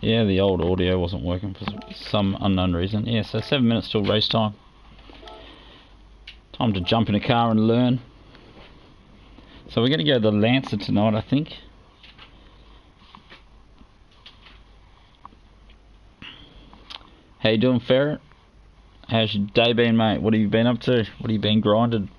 Yeah, the old audio wasn't working for some unknown reason. Yeah, so 7 minutes till race time. Time to jump in a car and learn. So we're going to go to the Lancer tonight, I think. How you doing, Ferret? How's your day been, mate? What have you been up to? What have you been grinding?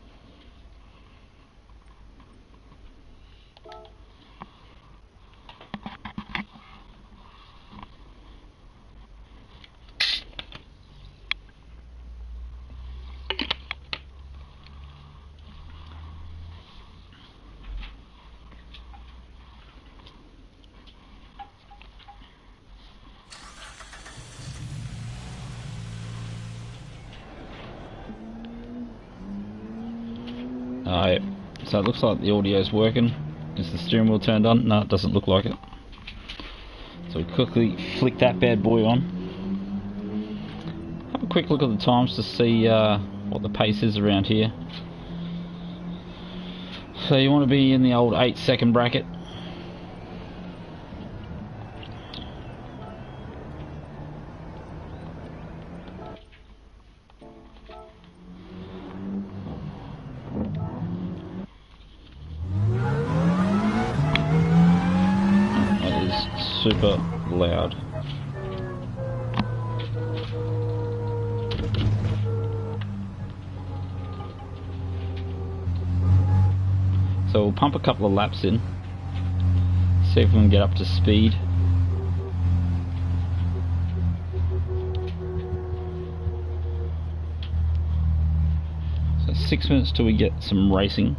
Alright, so it looks like the audio's working. Is the steering wheel turned on? No, it doesn't look like it. So we quickly flick that bad boy on. Have a quick look at the times to see what the pace is around here. So you want to be in the old 8-second bracket. Super loud. So we'll pump a couple of laps in, see if we can get up to speed. So 6 minutes till we get some racing.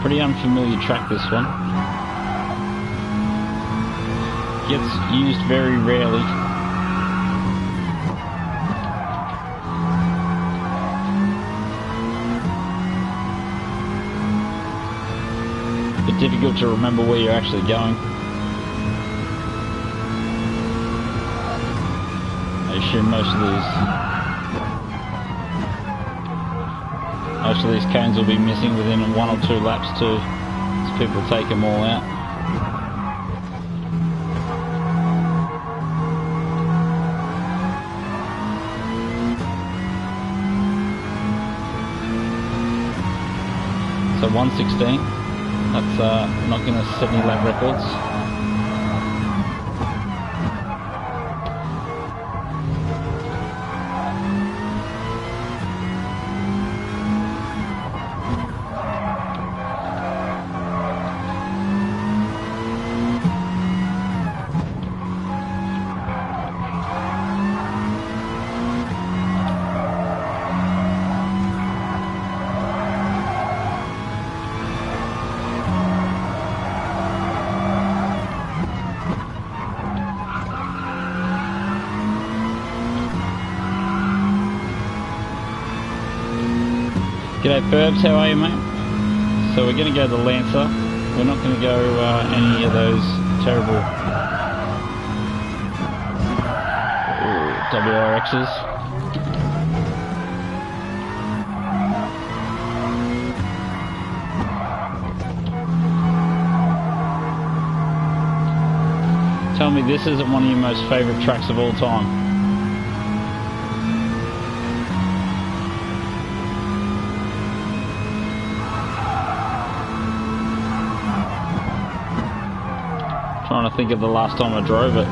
Pretty unfamiliar track, this one. Gets used very rarely. A bit difficult to remember where you're actually going. I assume most of these cones will be missing within 1 or 2 laps too, as people take them all out. So 1:16, that's knocking us 70 lap records. G'day Burbs, how are you, mate? So we're going to go to the Lancer. We're not going to go any of those terrible WRXs. Tell me this isn't one of your most favourite tracks of all time. Trying to think of the last time I drove it.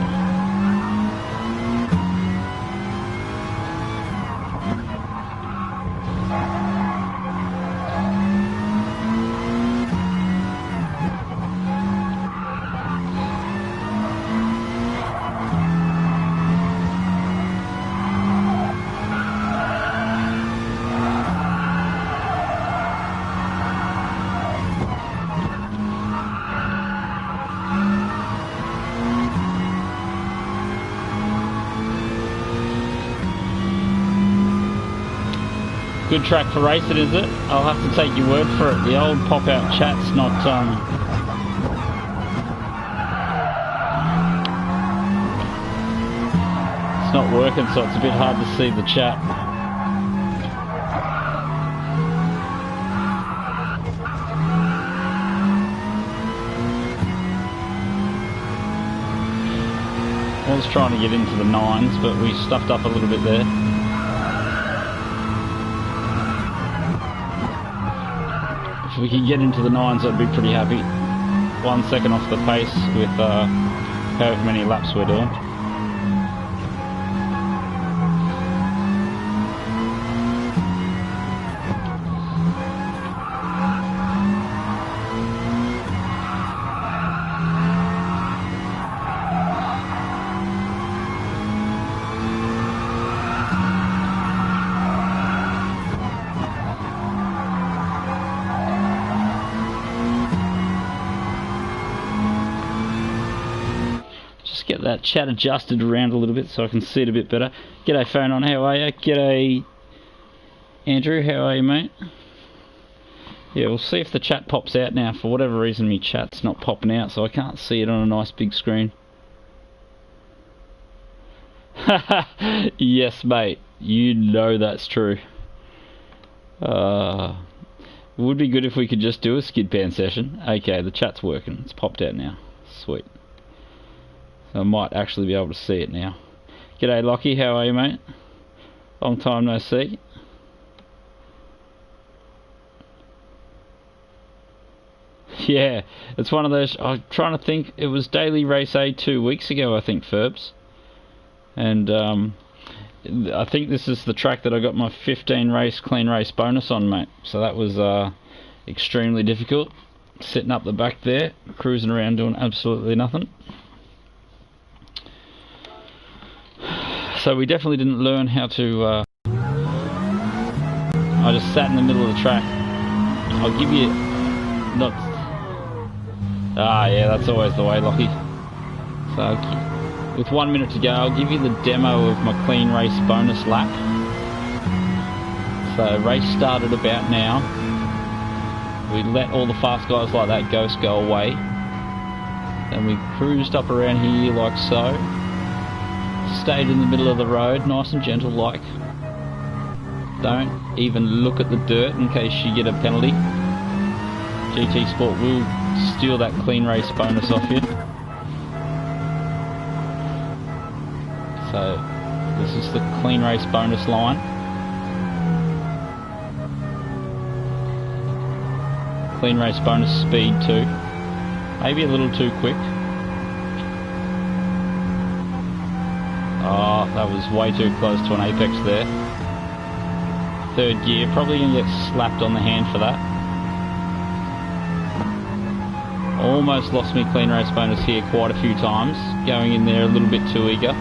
Good track for racing, is it? I'll have to take your word for it. The old pop-out chat's not, it's not working, so it's a bit hard to see the chat. I was trying to get into the 9s, but we stuffed up a little bit there. If we can get into the 9s, I'd be pretty happy. 1 second off the pace with however many laps we're doing. Get that chat adjusted around a little bit so I can see it a bit better. G'day phone on, how are you? G'day Andrew, how are you, mate? Yeah, we'll see if the chat pops out now. For whatever reason, my chat's not popping out, so I can't see it on a nice big screen. Yes, mate, you know that's true. It would be good if we could just do a skid pan session. Okay, the chat's working. It's popped out now. Sweet. I might actually be able to see it now. G'day Lockie, how are you, mate? Long time no see. Yeah, it's one of those, I'm trying to think, it was Daily Race A 2 weeks ago, I think, Ferbs. And I think this is the track that I got my 15 race clean race bonus on, mate. So that was extremely difficult. Sitting up the back there, cruising around doing absolutely nothing. So we definitely didn't learn how to, I just sat in the middle of the track. I'll give you, not, yeah, that's always the way, Lockie. So with 1 minute to go, I'll give you the demo of my clean race bonus lap. So race started about now. We let all the fast guys like that ghost go away. And we cruised up around here like so. Stayed in the middle of the road, nice and gentle like. Don't even look at the dirt in case you get a penalty. GTsport will steal that clean race bonus off you. So this is the clean race bonus line. Clean race bonus speed too. Maybe a little too quick. Oh, that was way too close to an apex there. Third gear, probably going to get slapped on the hand for that. Almost lost me clean race bonus here quite a few times. Going in there a little bit too eager.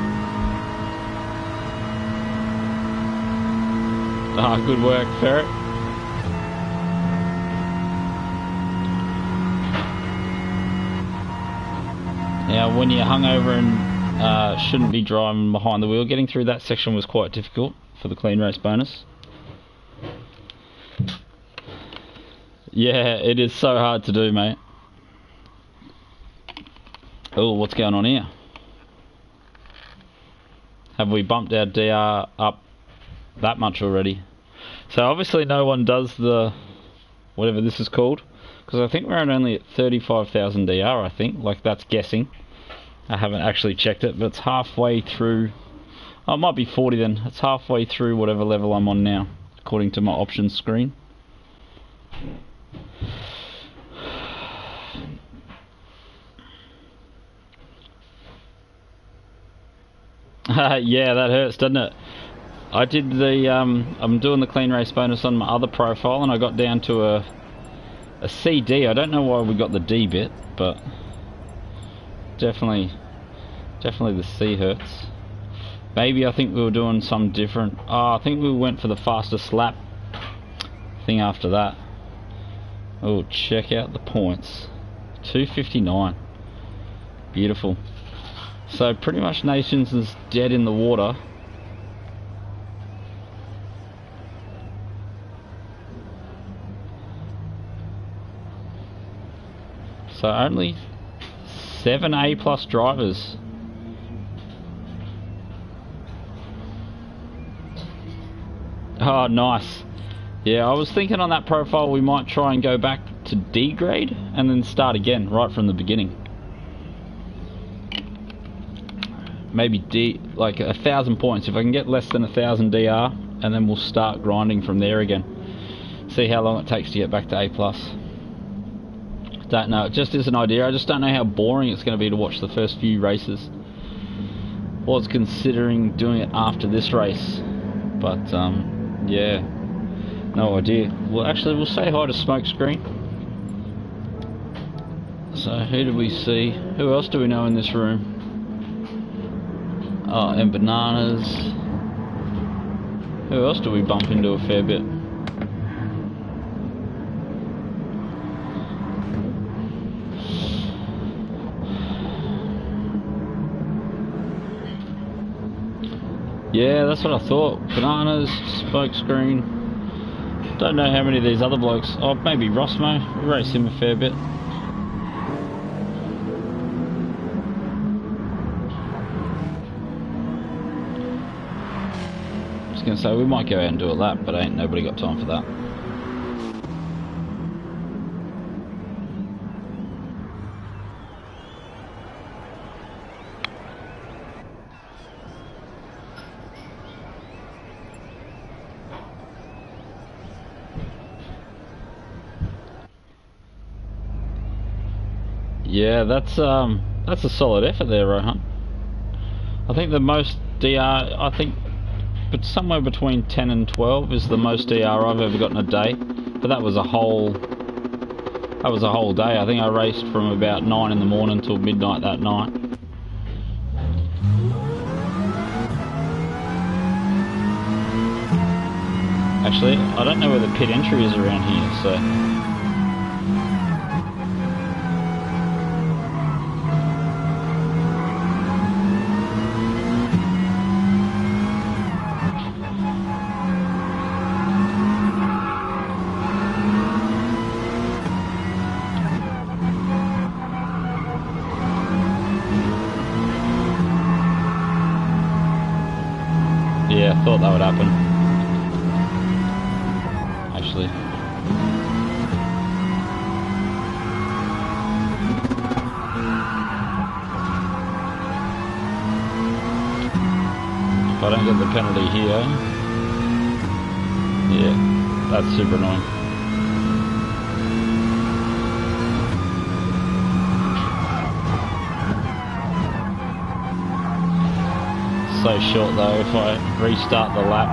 Ah, good work, Ferret. Now, when you're hungover and shouldn't be driving behind the wheel, getting through that section was quite difficult for the clean race bonus. Yeah, it is so hard to do, mate. Oh, what's going on here? Have we bumped our DR up that much already? So obviously no one does the whatever this is called, because I think we're only at 35,000 DR, I think. Like, that's guessing. I haven't actually checked it, but it's halfway through. Oh, it might be 40 then. It's halfway through whatever level I'm on now, according to my options screen. Yeah, that hurts, doesn't it? I did the, I'm doing the clean race bonus on my other profile, and I got down to a CD. I don't know why we got the D bit, but definitely the C hurts. Maybe I think we were doing some different. Oh, I think we went for the fastest lap thing after that. Oh, check out the points. 259. Beautiful. So pretty much Nations is dead in the water. So only 7 A+ drivers. Oh, nice. Yeah, I was thinking on that profile we might try and go back to D grade and then start again right from the beginning. Maybe D, like 1,000 points. If I can get less than 1,000 DR, and then we'll start grinding from there again. See how long it takes to get back to A+. Don't know, it just is an idea. I just don't know how boring it's going to be to watch the first few races. Was considering doing it after this race, but yeah, no idea. Well, actually, we'll say hi to Smokescreen. So who do we see? Who else do we know in this room? Oh, and Bananas. Who else do we bump into a fair bit? Yeah, that's what I thought. Bananas, Smokescreen. Don't know how many of these other blokes. Oh, maybe Rosmo. We race him a fair bit. I was going to say, we might go out and do a lap, but ain't nobody got time for that. Yeah, that's a solid effort there, Rohan. I think the most DR, I think, but somewhere between 10 and 12 is the most DR I've ever got in a day. But that was a whole day. I think I raced from about 9 in the morning till midnight that night. Actually, I don't know where the pit entry is around here, so. Yeah, I thought that would happen. Actually. If I don't get the penalty here. Yeah, that's super annoying. So short though if I restart the lap.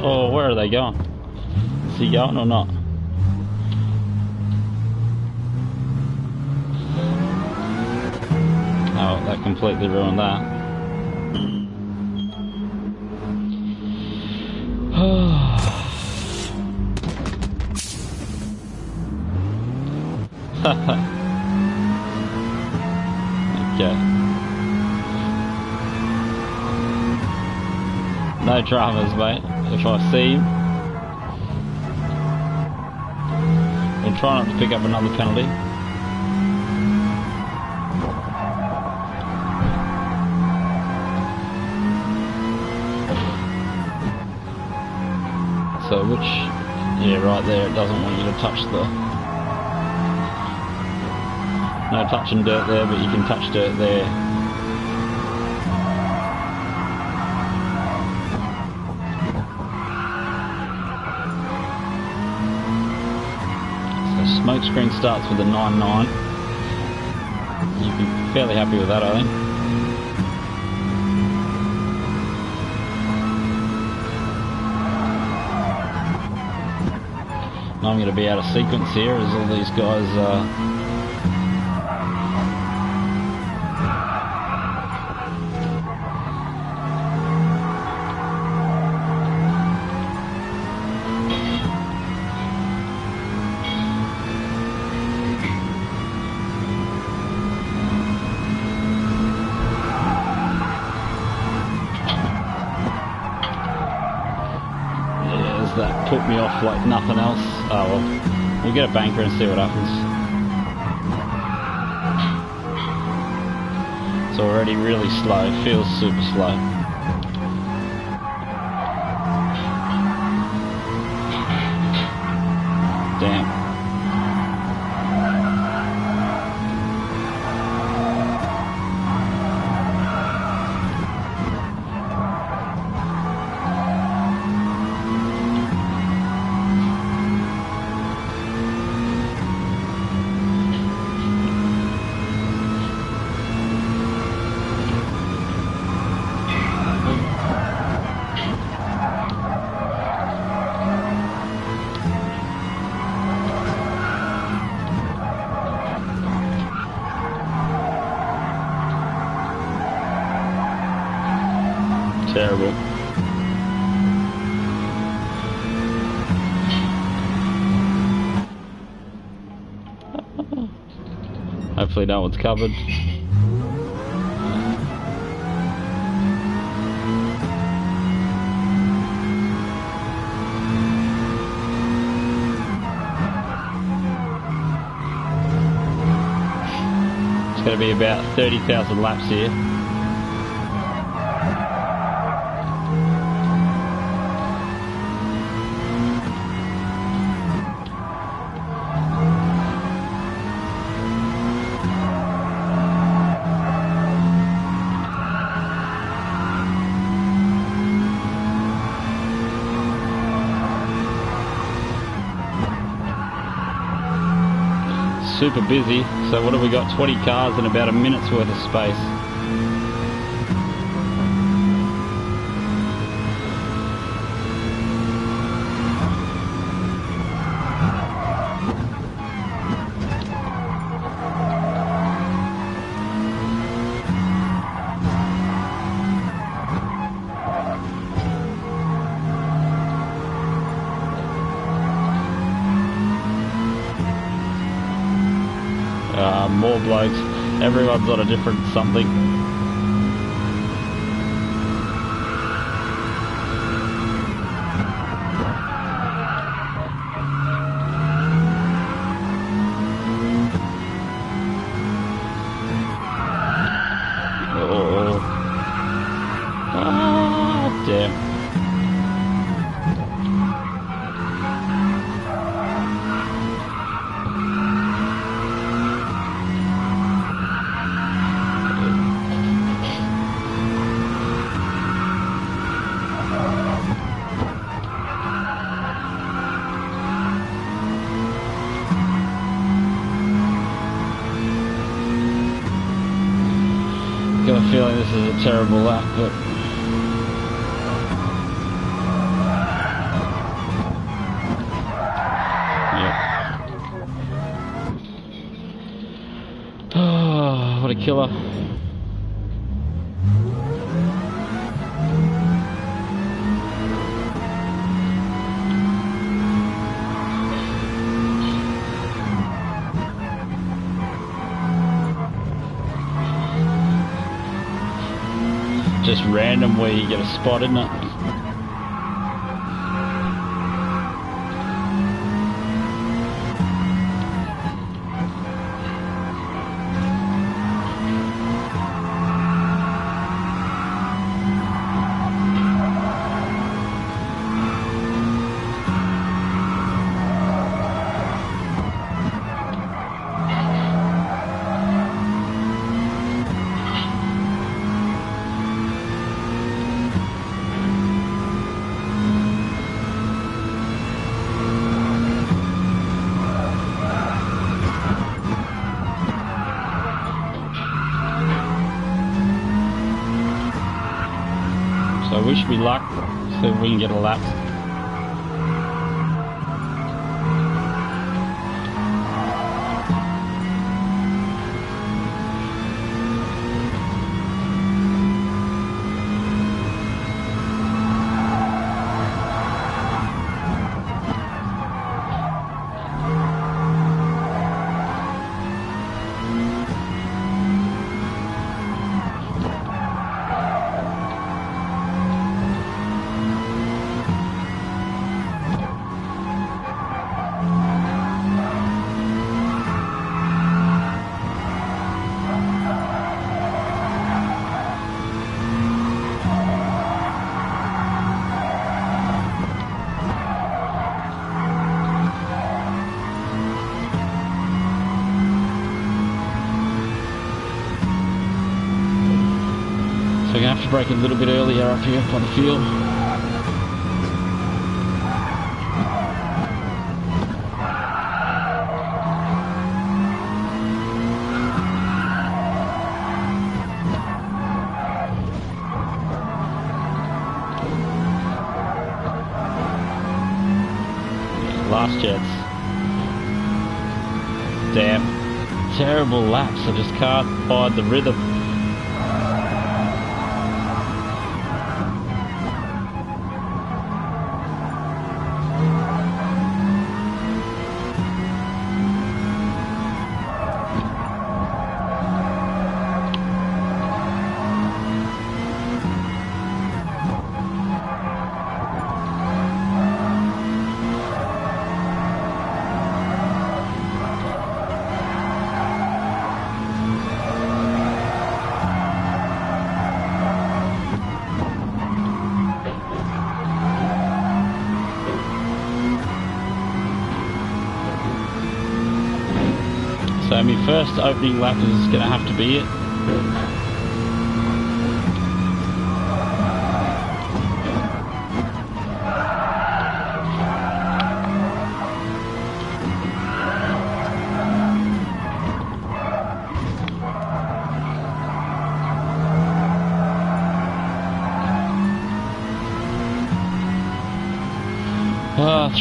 Oh, where are they going? Is he going or not? Oh, that completely ruined that. Okay. No dramas, mate. If I see him, we'll try not to pick up another penalty. So yeah, right there, it doesn't want you to touch the... No touching dirt there, but you can touch dirt there. So Smokescreen starts with a 9.9. You'd be fairly happy with that, I think. Now I'm going to be out of sequence here as all these guys that put me off like nothing else. Oh well. We'll get a banker and see what happens. It's already really slow, it feels super slow. Damn. Terrible. Hopefully no one's covered. It's going to be about 30,000 laps here. Super busy, so what have we got? 20 cars and about a minute's worth of space. More blokes. Everyone's on a different something. Oh. Ah, damn. Got a feeling this is a terrible lap, but yeah. Oh, what a killer. Just random where you get a spot, isn't it? So we should be luck, see if we can get a lap. gonna have to brake a little bit earlier up here on the field. Last jets. Damn. Terrible laps. I just can't find the rhythm. So my first opening lap is going to have to be it.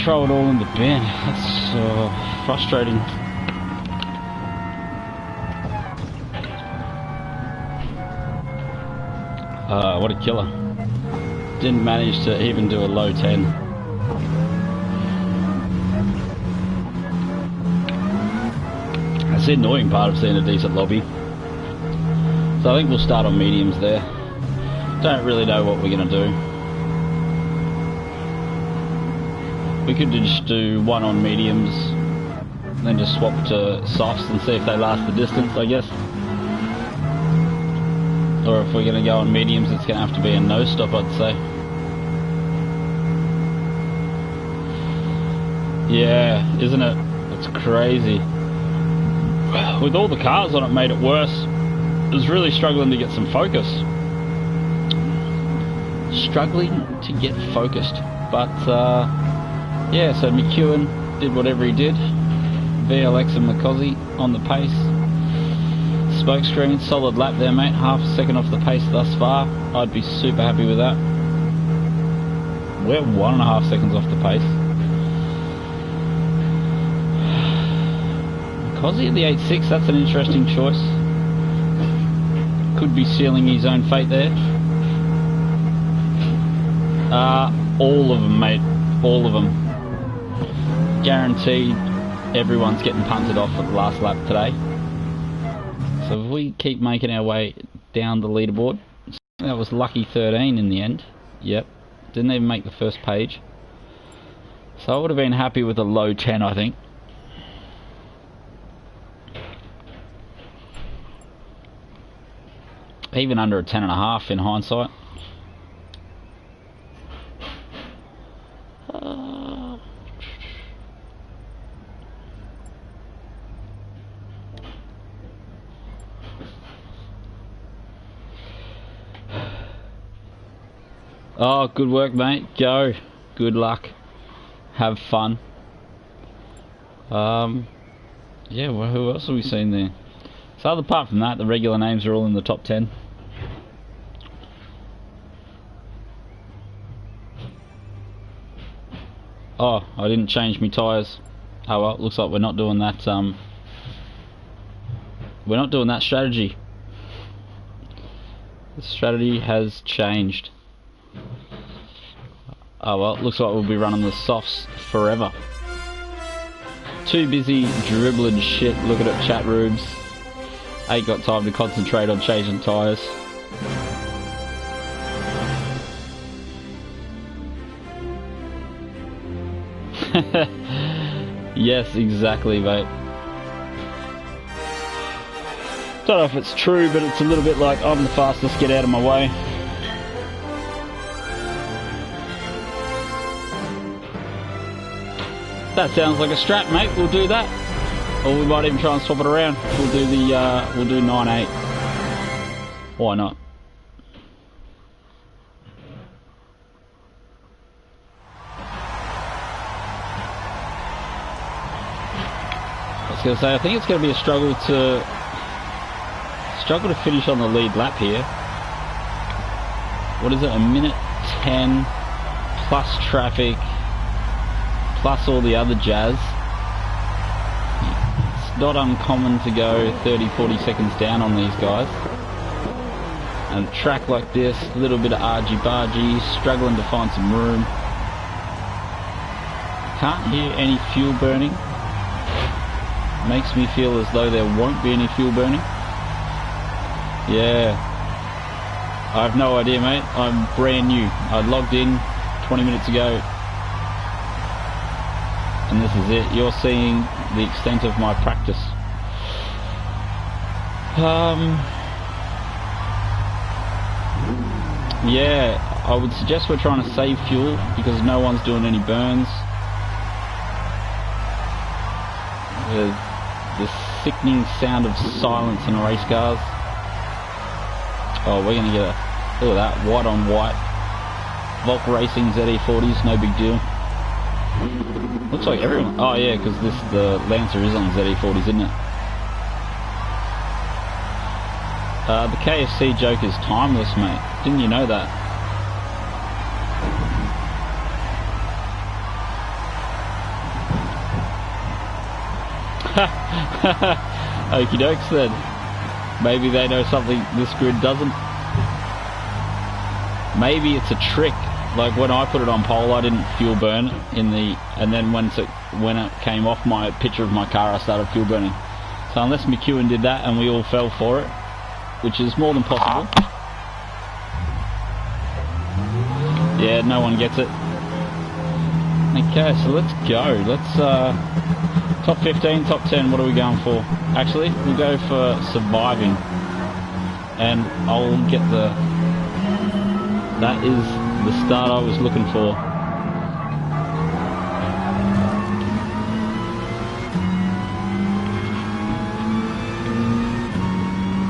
Throw it all in the bin. That's frustrating. What a killer. Didn't manage to even do a low 10. That's the annoying part of seeing a decent lobby. So I think we'll start on mediums there. Don't really know what we're going to do. We could just do one on mediums, then just swap to softs and see if they last the distance, I guess. Or if we're going to go on mediums, it's going to have to be a no stop, I'd say. Yeah, isn't it? It's crazy. With all the cars on it, made it worse. I was really struggling to get some focus. Struggling to get focused. But, yeah, so McEwen did whatever he did. VLX and McCosy on the pace. Smokescreen, solid lap there, mate. Half a second off the pace thus far. I'd be super happy with that. We're 1.5 seconds off the pace. McCosy at the 8.6, that's an interesting choice. Could be sealing his own fate there. All of them, mate. All of them. Guaranteed everyone's getting punted off at the last lap today. So if we keep making our way down the leaderboard, that was lucky 13 in the end. Yep, didn't even make the first page. So I would have been happy with a low 10, I think. Even under a 10.5 in hindsight. Oh, good work, mate. Go. Good luck. Have fun. Yeah, well, who else have we seen there? So apart from that, the regular names are all in the top 10. Oh, I didn't change my tyres. Oh well, looks like we're not doing that, we're not doing that strategy. The strategy has changed. Oh well, looks like we'll be running the softs forever. Too busy dribbling shit, looking at chat rooms. Ain't got time to concentrate on changing tyres. Yes, exactly, mate. Don't know if it's true, but it's a little bit like I'm the fastest, get out of my way. That sounds like a strap, mate. We'll do that. Or we might even try and swap it around. We'll do the we'll do 9.8. Why not? was going to say, I think it's going to be a struggle to finish on the lead lap here. What is it? A minute 10 plus traffic plus all the other jazz. It's not uncommon to go 30-40 seconds down on these guys. And a track like this, a little bit of argy-bargy, struggling to find some room. Can't hear any fuel burning. Makes me feel as though there won't be any fuel burning. Yeah. I have no idea, mate. I'm brand new. I logged in 20 minutes ago. And this is it. You're seeing the extent of my practice. Yeah, I would suggest we're trying to save fuel because no one's doing any burns. The sickening sound of silence in race cars. Oh, we're going to get a... Look at that, white on white. Volk Racing ZE40s, no big deal. Looks like everyone... Oh yeah, because the Lancer is on ZE40s, isn't it? The KFC joke is timeless, mate. Didn't you know that? Okie dokes then. Maybe they know something this grid doesn't. Maybe it's a trick. Like when I put it on pole, I didn't fuel burn in the... And then when it came off my picture of my car, I started fuel burning. So unless McEwen did that and we all fell for it, which is more than possible. Yeah, no one gets it. Okay, so let's go. Let's top 15, top 10, what are we going for? Actually, we'll go for surviving. And I'll get the... That is the start I was looking for.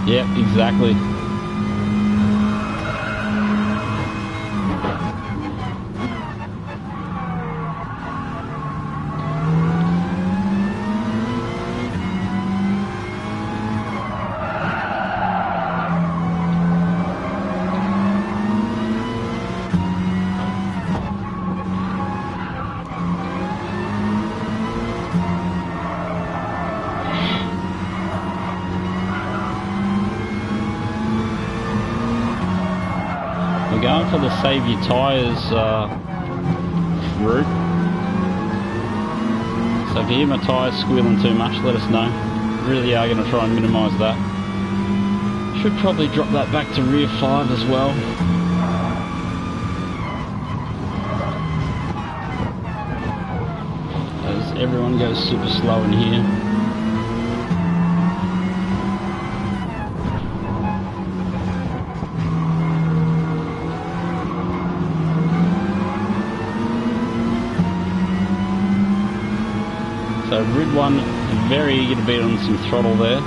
Yep, exactly. Going for the save your tyres route. So if you hear my tyres squealing too much, let us know. Really are going to try and minimise that. Should probably drop that back to rear 5 as well. As everyone goes super slow in here. So Rid 1 very eager to beat on some throttle there.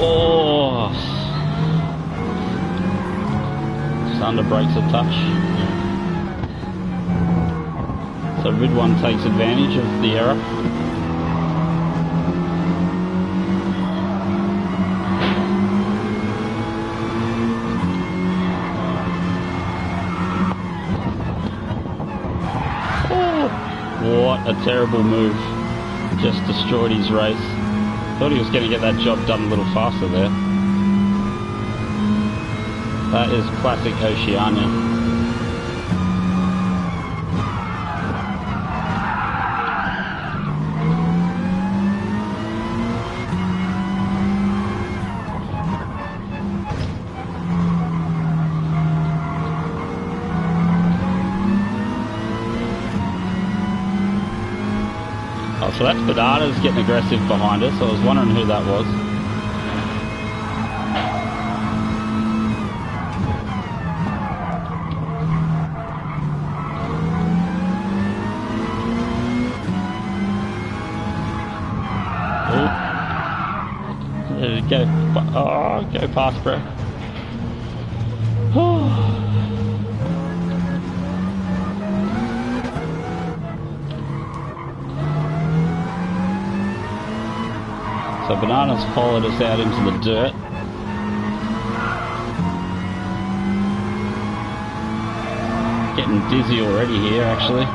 Oh! Just under brakes a touch. So Rid 1 takes advantage of the error. What a terrible move. Just destroyed his race. Thought he was going to get that job done a little faster there. That is classic Oceania. Oh, so that's Bernardo's getting aggressive behind us. I was wondering who that was. Go, oh, go past, bro. So Banana's followed us out into the dirt. Getting dizzy already here, actually.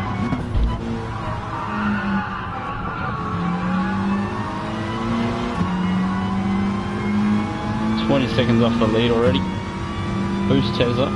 Seconds off the lead already. Boost Tesla.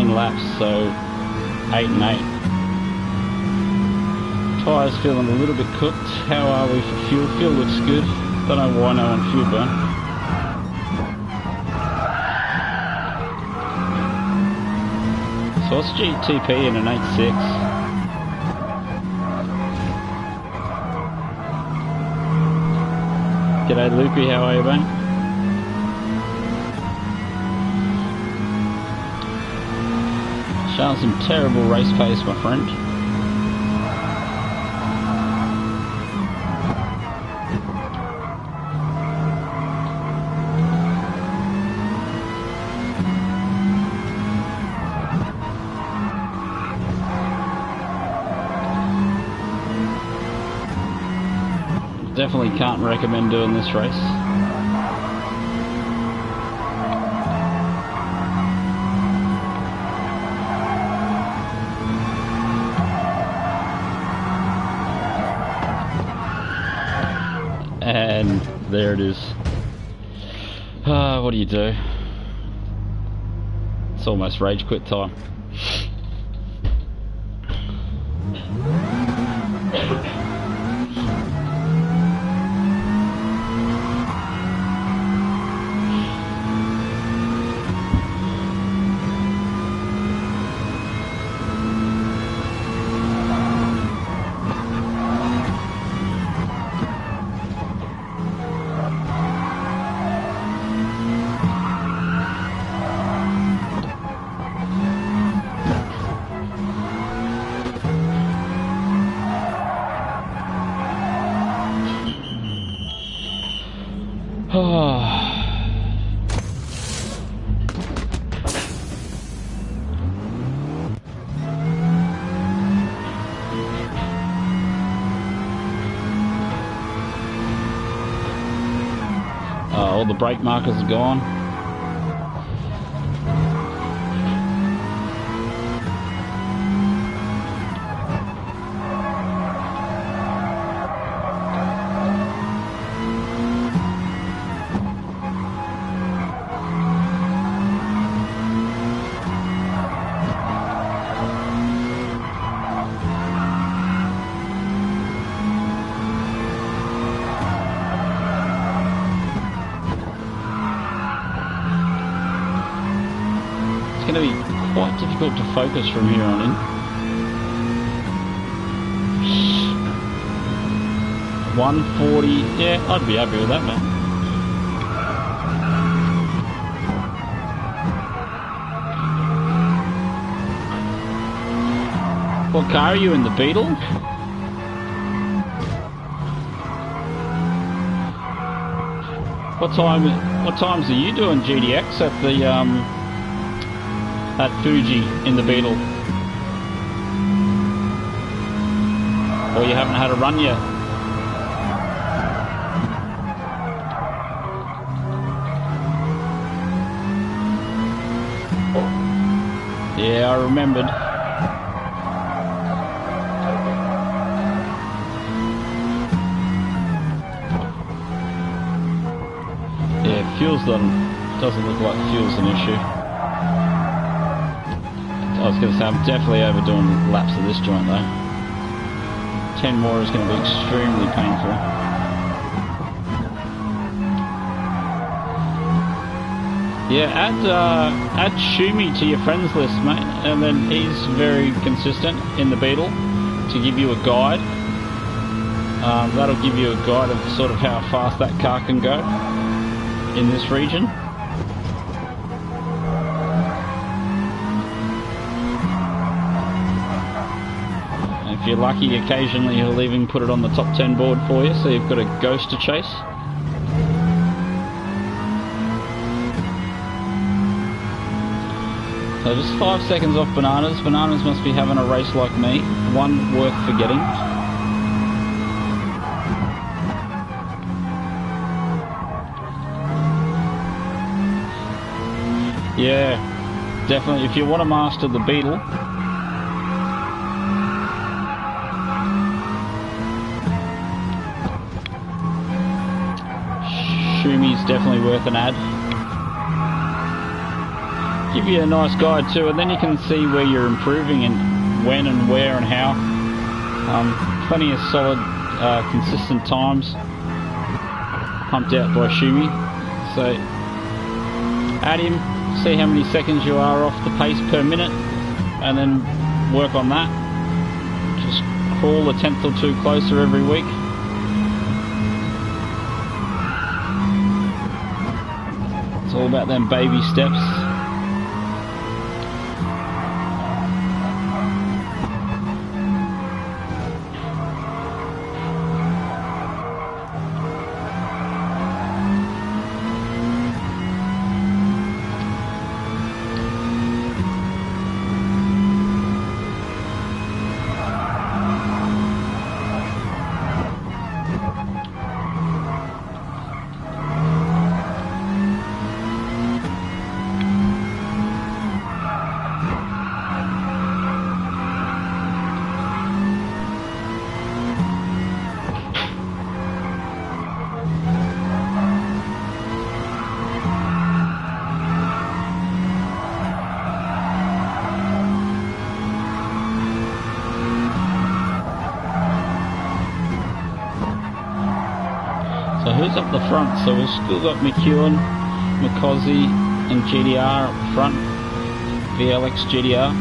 Laps, so 8 and 8. Tyres feeling a little bit cooked. How are we for fuel? Fuel looks good. Don't know why no one fuel burn. So what's GTP in an 8.6? G'day Loopy, how are you, mate? Showing some terrible race pace, my friend. Definitely can't recommend doing this race. And there it is. What do you do? It's almost rage quit time. All the brake markers are gone. It's going to be quite difficult to focus from here on in. $140, yeah, I'd be happy with that, man. What car are you in, the Beetle? What times are you doing GDX at the at Fuji in the Beetle? Or you haven't had a run yet. Yeah, I remembered. Yeah, fuel's doesn't look like fuel's an issue. I was going to say, I'm definitely overdoing laps of this joint though. 10 more is going to be extremely painful. Yeah, add Shumi to your friends list, mate, and then he's very consistent in the Beetle to give you a guide. That'll give you a guide of sort of how fast that car can go in this region. And if you're lucky, occasionally he'll even put it on the top 10 board for you, so you've got a ghost to chase. So just 5 seconds off Bananas. Bananas must be having a race like me, one worth forgetting. Yeah, definitely. If you want to master the Beetle, Shumi's definitely worth an ad. Give you a nice guide too, and then you can see where you're improving and when and where and how. Plenty of solid, consistent times pumped out by Shumi. So add him, see how many seconds you are off the pace per minute, and then work on that. Just crawl a tenth or two closer every week. It's all about them baby steps. So who's up the front? So we've still got McEwen, McCosy and GDR up front. VLX GDR.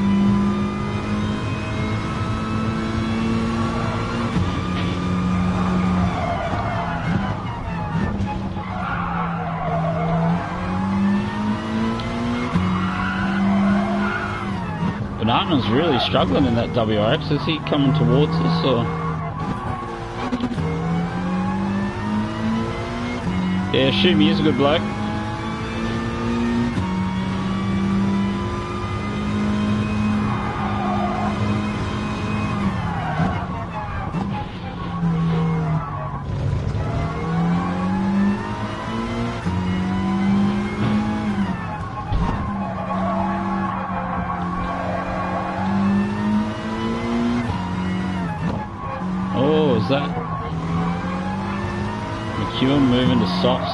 Banana's really struggling in that WRX. Is he coming towards us or? Yeah, Shumi is a good bloke. Oh, is that McEwen moving to softs?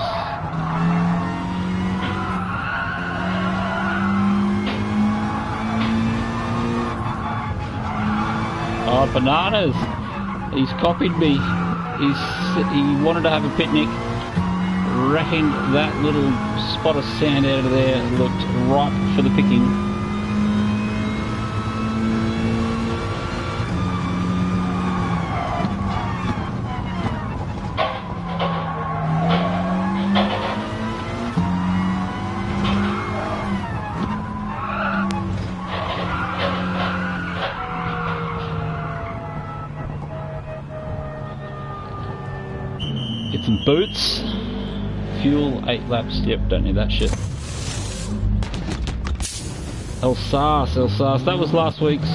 Oh, Bananas! He's copied me. He wanted to have a picnic. Reckoned that little spot of sand out of there looked ripe for the picking. Get some boots. Fuel 8 laps. Yep, don't need that shit. Elsas. That was last week's.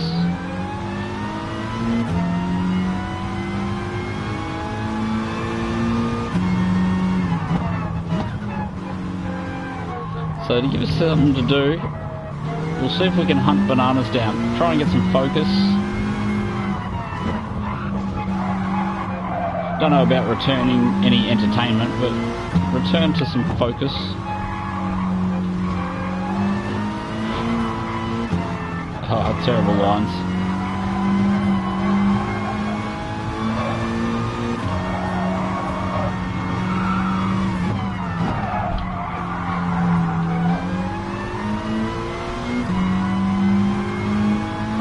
So to give us something to do, we'll see if we can hunt Bananas down. Try and get some focus. Don't know about returning any entertainment, but return to some focus. Oh, terrible lines.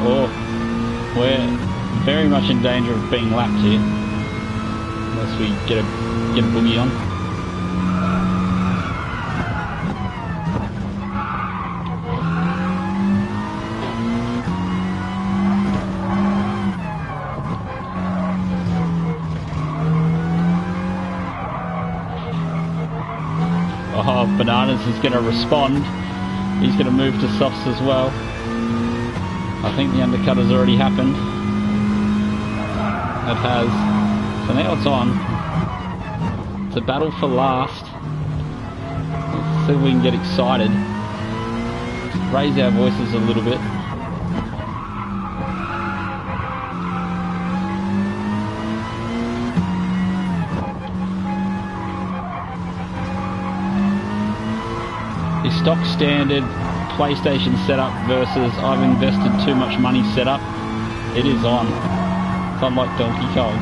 Oh, we're very much in danger of being lapped here, unless we get a boogie on. Oh, Bananas is going to respond. He's going to move to softs as well. I think the undercut has already happened. It has. So now it's on. It's a battle for last. Let's see if we can get excited. Raise our voices a little bit. The stock standard PlayStation setup versus I've invested too much money setup. It is on. It's unlike Donkey Kong.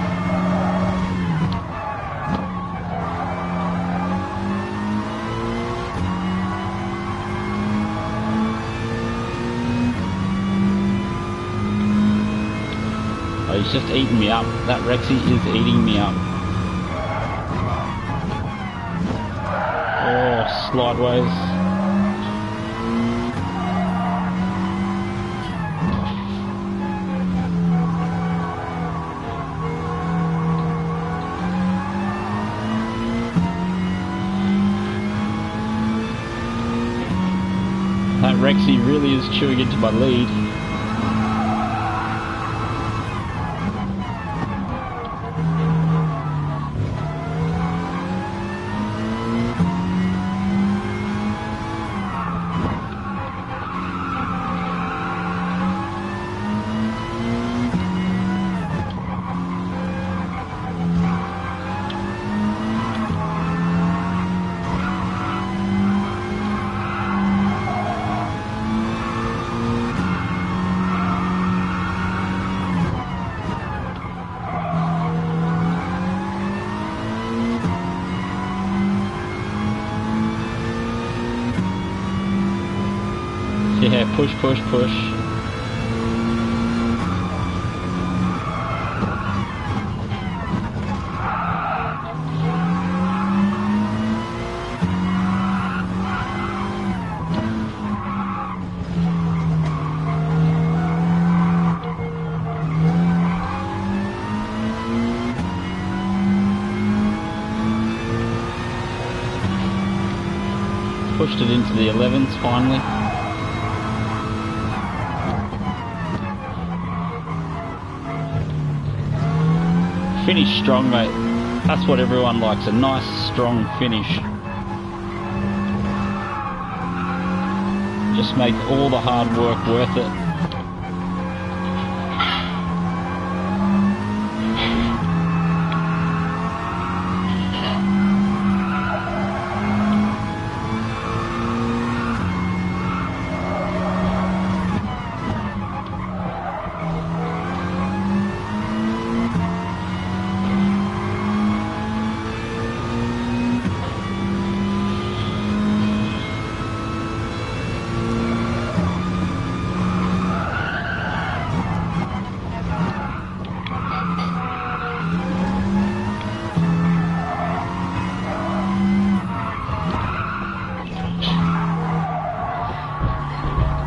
Oh, he's just eating me up. That Rexy is eating me up. Oh, slideways. That Rexy really is chewing into my lead. Yeah, push, push, push. Pushed it into the 11s finally. Finish strong, mate. That's what everyone likes, a nice strong finish. Just make all the hard work worth it.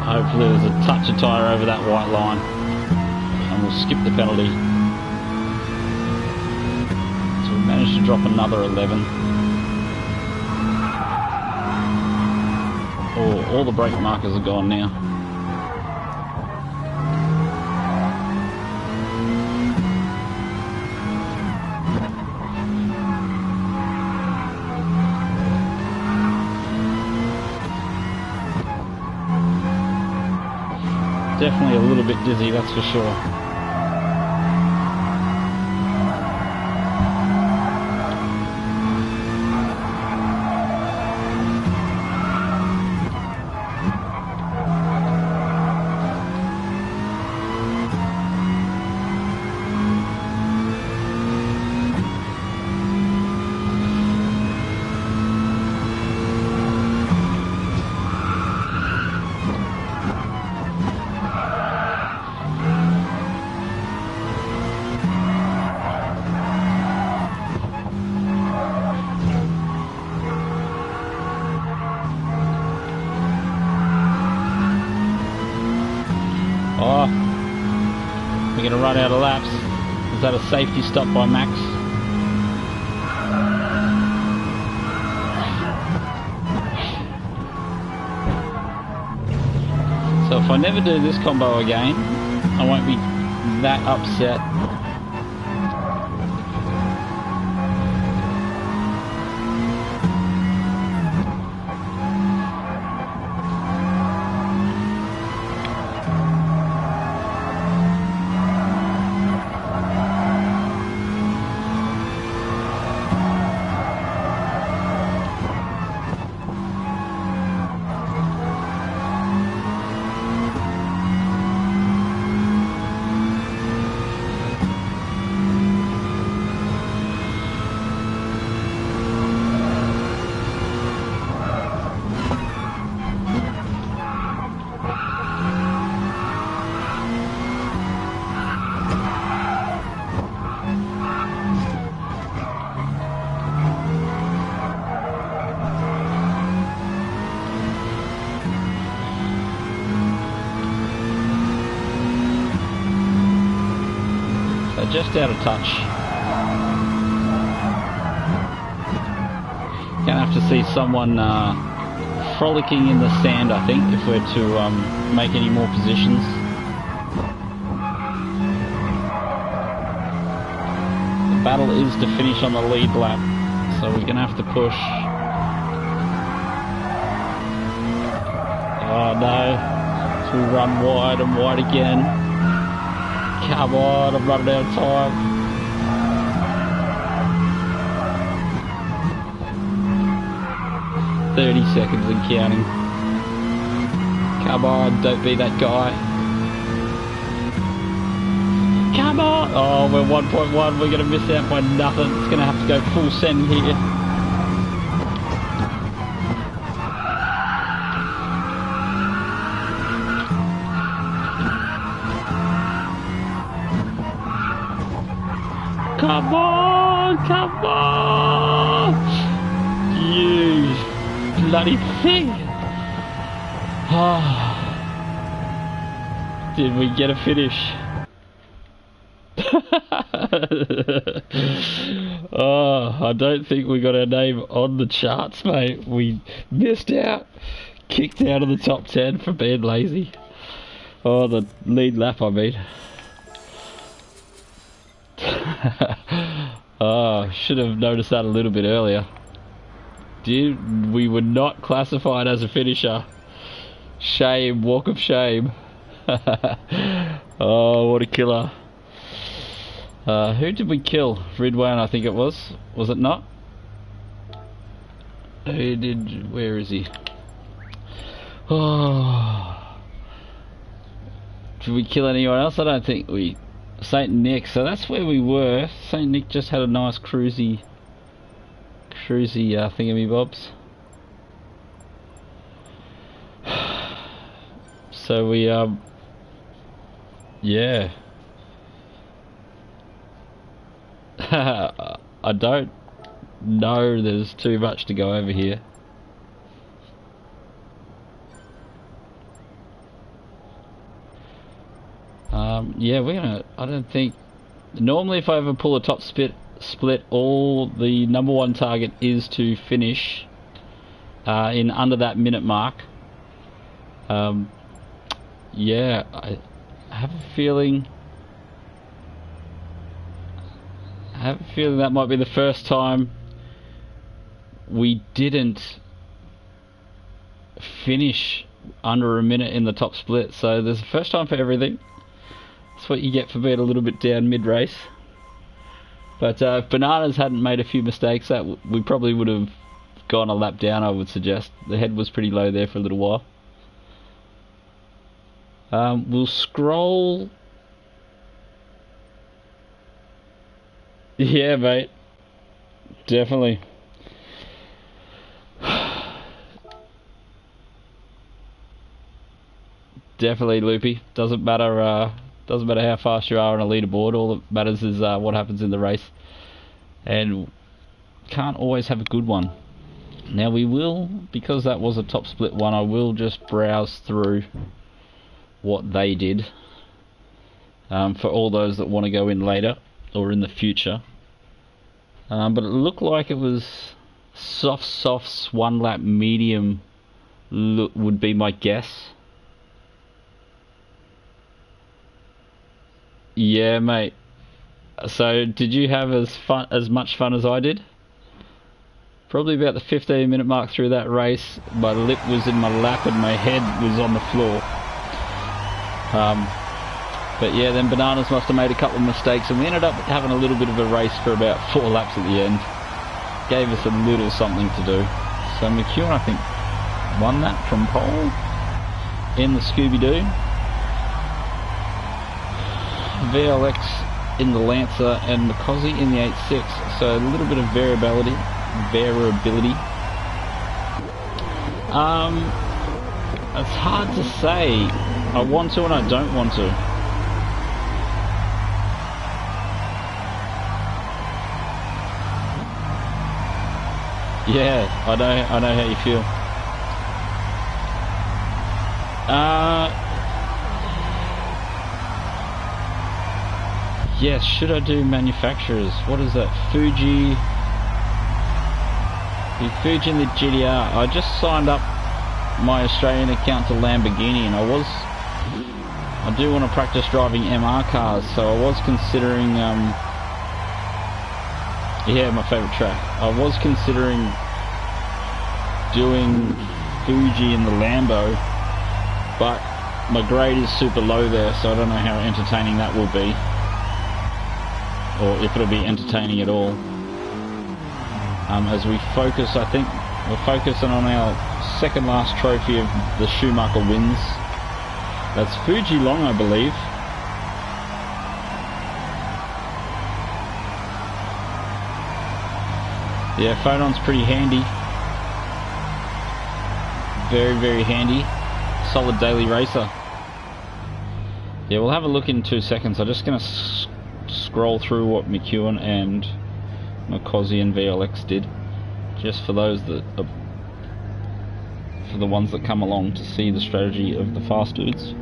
Hopefully there's a touch of tyre over that white line and we'll skip the penalty. So we managed to drop another 11. Oh, all the brake markers are gone now. Definitely a little bit dizzy, that's for sure. Oh, we're going to run out of laps. Is that a safety stop by Max? So if I never do this combo again, I won't be that upset. Just out of touch. Gonna have to see someone frolicking in the sand, I think, if we're to make any more positions. The battle is to finish on the lead lap, so we're gonna have to push. Oh no, so we run wide and wide again. Come on, I'm running out of time. "30 seconds and counting. Come on, don't be that guy. Come on! Oh, we're 1.1, we're going to miss out by nothing. It's going to have to go full send here. Come on, come on! You bloody thing! Oh, did we get a finish? Oh, I don't think we got our name on the charts, mate. We missed out. Kicked out of the top 10 for being lazy. Oh, the lead lap, I mean. Oh, should have noticed that a little bit earlier. We were not classified as a finisher. Shame, walk of shame. Oh, what a killer. Who did we kill? Ridwan, I think it was. Was it not? Where is he? Oh. Did we kill anyone else? I don't think we... St. Nick, so that's where we were. St. Nick just had a nice cruisy thingamybobs. So we yeah. I don't know, there's too much to go over here. Yeah, I don't think, normally if I ever pull a top split, all the number one target is to finish in under that minute mark. Yeah, I have a feeling that might be the first time we didn't finish under a minute in the top split. So there's a first time for everything. That's what you get for being a little bit down mid-race. But if Bananas hadn't made a few mistakes, that we probably would have gone a lap down, I would suggest. The head was pretty low there for a little while. We'll scroll. Yeah, mate. Definitely. Definitely, Loopy. Doesn't matter how fast you are on a leaderboard. All that matters is what happens in the race. And can't always have a good one. Now we will, because that was a top split one, I will just browse through what they did. For all those that want to go in later or in the future. But it looked like it was softs, 1 lap medium would be my guess. Yeah, mate. So, did you have as much fun as I did? Probably about the 15-minute mark through that race, my lip was in my lap and my head was on the floor. But yeah, then Bananas must have made a couple of mistakes, and we ended up having a little bit of a race for about 4 laps at the end. Gave us a little something to do. So McEwen, I think, won that from pole in the Scooby-Doo. VLX in the Lancer and McCosy in the 8.6, so a little bit of variability. It's hard to say. I want to and I don't want to. Yeah, I know how you feel. Yes, should I do manufacturers? What is that? Fuji and the GTR. I just signed up my Australian account to Lamborghini, and I do want to practice driving MR cars, so I was considering, yeah, my favourite track. I was considering doing Fuji in the Lambo, but my grade is super low there, so I don't know how entertaining that will be. Or if it'll be entertaining at all. As we focus, I think we're focusing on our second last trophy of the Schumacher wins. That's Fuji Long, I believe. Yeah, Photon's pretty handy. Very, very handy. Solid daily racer. Yeah, we'll have a look in 2 seconds. I'm just going to scroll through what McEwen and McCosy and VLX did, just for those that for the ones that come along to see the strategy of the fast dudes.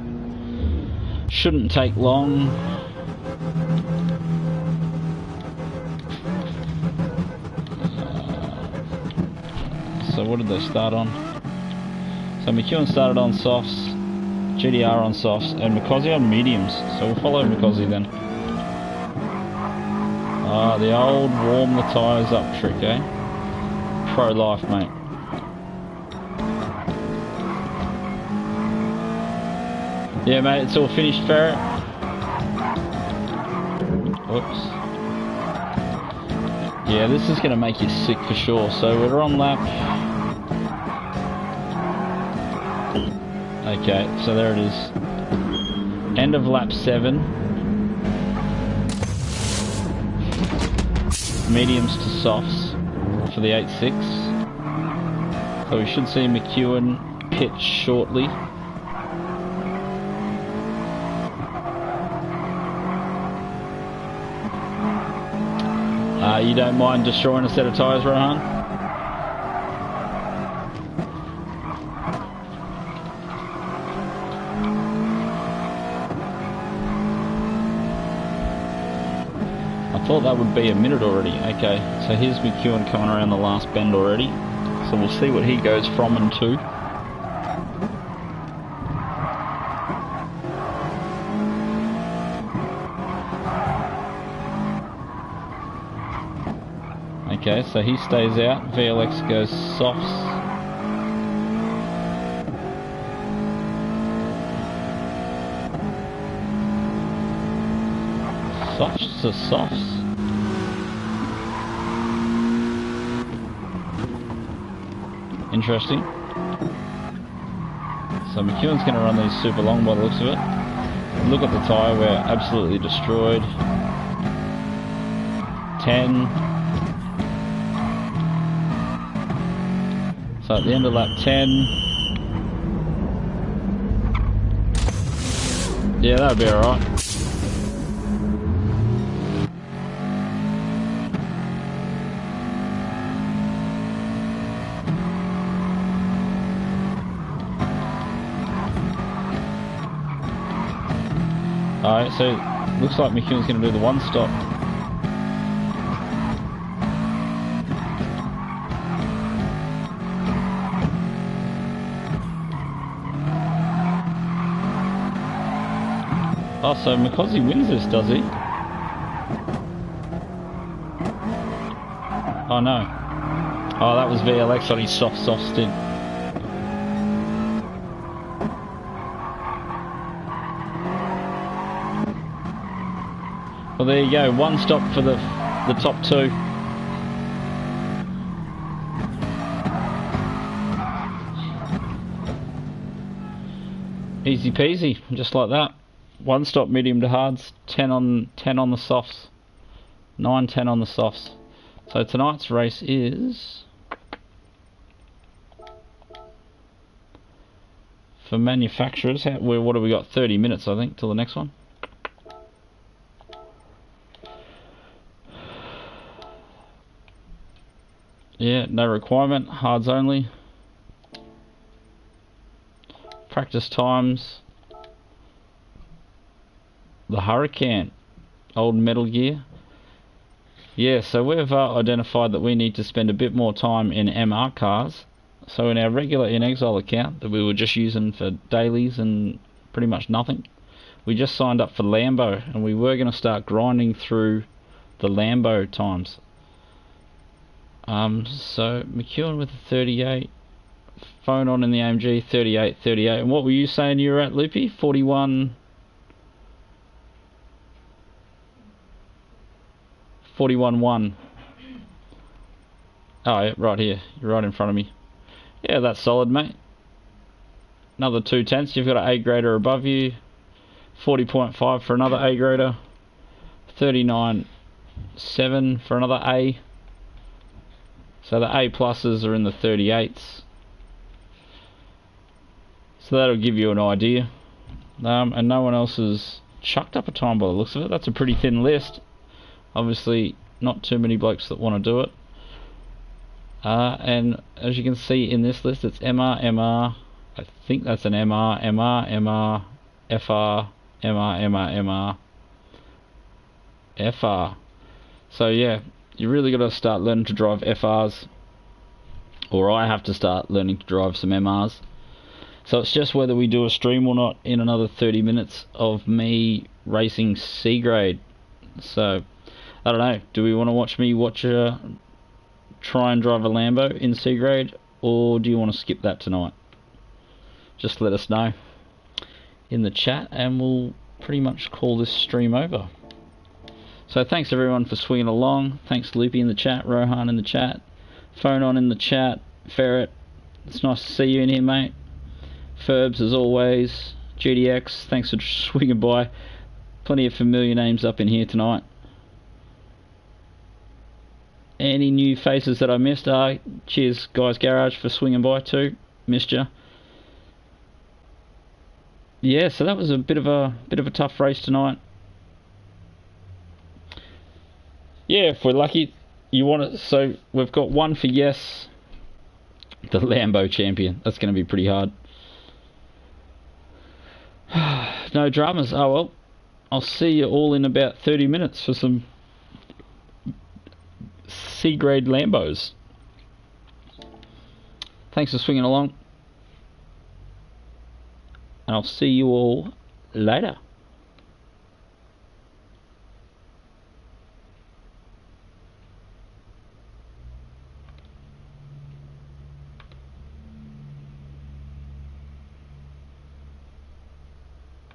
Shouldn't take long. So what did they start on? So McEwen started on softs, GTR on softs, and McCosy on mediums. So we'll follow McCosy then. The old warm the tyres up trick, eh? Pro life, mate. Yeah, mate, it's all finished, Ferret. Whoops. Yeah, this is going to make you sick for sure. So we're on lap... Okay, so there it is. End of lap 7. Mediums to softs for the 8.6. So we should see McEwen pit shortly. You don't mind destroying a set of tyres, Rohan? I thought that would be a minute already. Okay, so here's McEwen coming around the last bend already. So we'll see what he goes from and to. Okay, so he stays out. VLX goes softs. Softs to softs. Interesting. So McEwen's going to run these super long by the looks of it. Look at the tyre, we're absolutely destroyed. 10. So at the end of lap 10. Yeah, that'd be alright. Alright, so looks like McEwen's going to do the one stop. Oh, so McCosy wins this, does he? Oh no. Oh, that was VLX on his soft stint. Well, there you go. One stop for the top two. Easy peasy, just like that. One stop medium to hards, 10 on the softs. 9-10 on the softs. So tonight's race is for manufacturers. What have we got? 30 minutes, I think, till the next one. Yeah, no requirement, hards only. Practice times. The Hurricane, old Metal Gear. Yeah, so we've identified that we need to spend a bit more time in MR cars. So in our regular In Exile account that we were just using for dailies and pretty much nothing, we just signed up for Lambo, and we were going to start grinding through the Lambo times. So McEwen with a 38, phone on in the AMG 38. And what were you saying you were at, Loopy? 41. 41.1. Oh, yeah, right here. You're right in front of me. Yeah, that's solid, mate. Another 2/10. You've got an A grader above you. 40.5 for another A grader. 39.7 for another A. So the A pluses are in the 38s. So that'll give you an idea. And no one else has chucked up a time by the looks of it. That's a pretty thin list. Obviously, not too many blokes that want to do it. And as you can see in this list, it's MR. I think that's an MR, FR, FR. So yeah, you really got to start learning to drive FRs. Or I have to start learning to drive some MRs. So it's just whether we do a stream or not in another 30 minutes of me racing C grade. So I don't know, do we want to watch me try and drive a Lambo in C grade, or do you want to skip that tonight? Just let us know in the chat and we'll pretty much call this stream over. So thanks everyone for swinging along. Thanks Loopy in the chat, Rohan in the chat, phone on in the chat, Ferret, it's nice to see you in here, mate. Ferbs as always, GDX, thanks for swinging by. Plenty of familiar names up in here tonight. Any new faces that I missed? Cheers guys Garage for swinging by too. Missed ya. Yeah, so that was a bit of a tough race tonight. Yeah, if we're lucky, you want it. So we've got one for yes, the Lambo champion. That's going to be pretty hard. No dramas. Oh well, I'll see you all in about 30 minutes for some C-grade Lambos. Thanks for swinging along, and I'll see you all later.